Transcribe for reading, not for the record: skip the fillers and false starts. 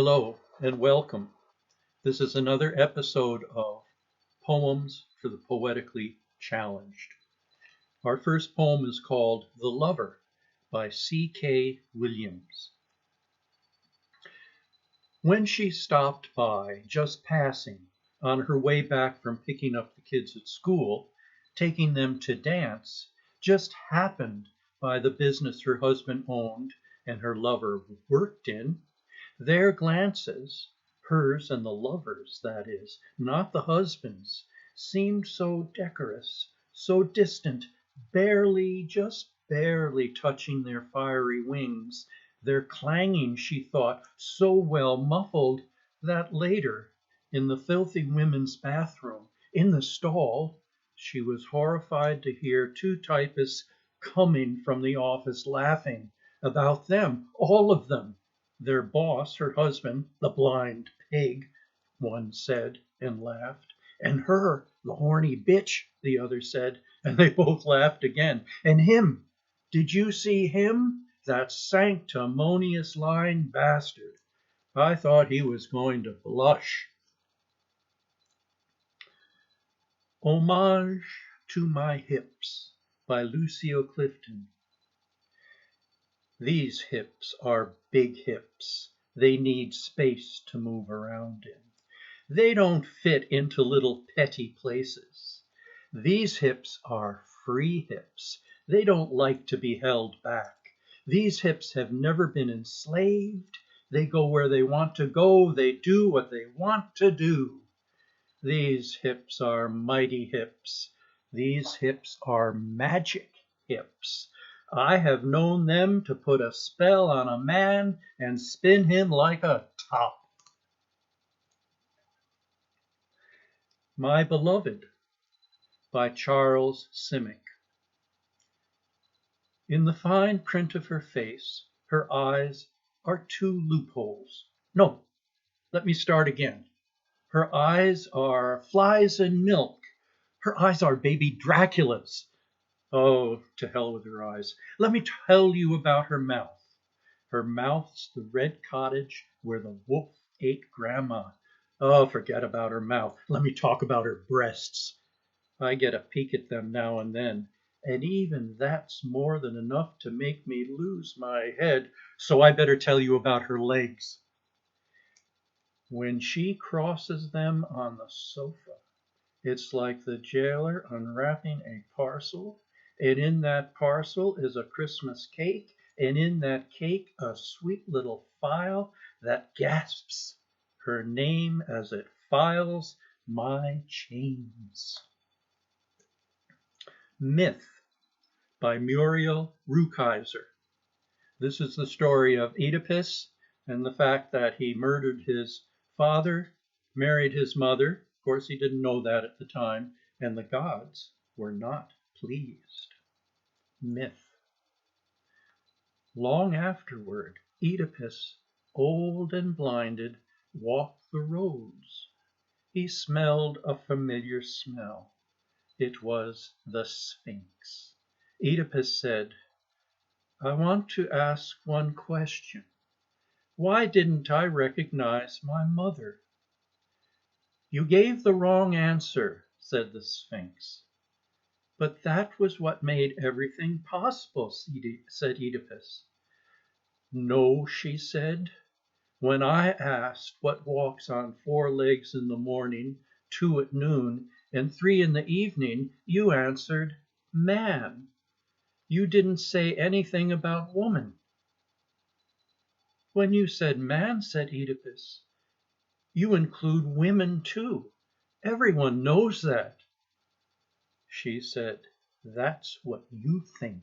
Hello and welcome. This is another episode of Poems for the Poetically Challenged. Our first poem is called The Lover by C.K. Williams. When she stopped by, just passing, on her way back from picking up the kids at school, taking them to dance, just happened by the business her husband owned and her lover worked in, their glances, hers and the lover's, that is, not the husband's, seemed so decorous, so distant, barely, just barely touching their fiery wings, their clanging, she thought, so well muffled that later, in the filthy women's bathroom, in the stall, she was horrified to hear two typists coming from the office laughing about them, all of them. Their boss, her husband, the blind pig, one said and laughed. And her, the horny bitch, the other said, and they both laughed again. And him, did you see him? That sanctimonious lying bastard. I thought he was going to blush. Homage to My Hips by Lucille Clifton. These hips are big hips. They need space to move around in. They don't fit into little petty places. These hips are free hips. They don't like to be held back. These hips have never been enslaved. They go where they want to go. They do what they want to do. These hips are mighty hips. These hips are magic hips. I have known them to put a spell on a man and spin him like a top. My Beloved by Charles Simic. In the fine print of her face, her eyes are two loopholes. No, let me start again. Her eyes are flies in milk. Her eyes are baby Draculas. Oh, to hell with her eyes. Let me tell you about her mouth. Her mouth's the red cottage where the wolf ate grandma. Oh, forget about her mouth. Let me talk about her breasts. I get a peek at them now and then, and even that's more than enough to make me lose my head, so I better tell you about her legs. When she crosses them on the sofa, it's like the jailer unwrapping a parcel, and in that parcel is a Christmas cake, and in that cake a sweet little file that gasps her name as it files my chains. Myth by Muriel Rukeyser. This is the story of Oedipus and the fact that he murdered his father, married his mother. Of course, he didn't know that at the time, and the gods were not pleased. Myth. Long afterward, Oedipus, old and blinded, walked the roads. He smelled a familiar smell. It was the Sphinx. Oedipus said, I want to ask one question. Why didn't I recognize my mother? You gave the wrong answer, said the Sphinx. But that was what made everything possible, said Oedipus. No, she said. When I asked what walks on 4 legs in the morning, 2 at noon, and 3 in the evening, you answered, man. You didn't say anything about woman. When you said man, said Oedipus, you include women too. Everyone knows that. She said, that's what you think.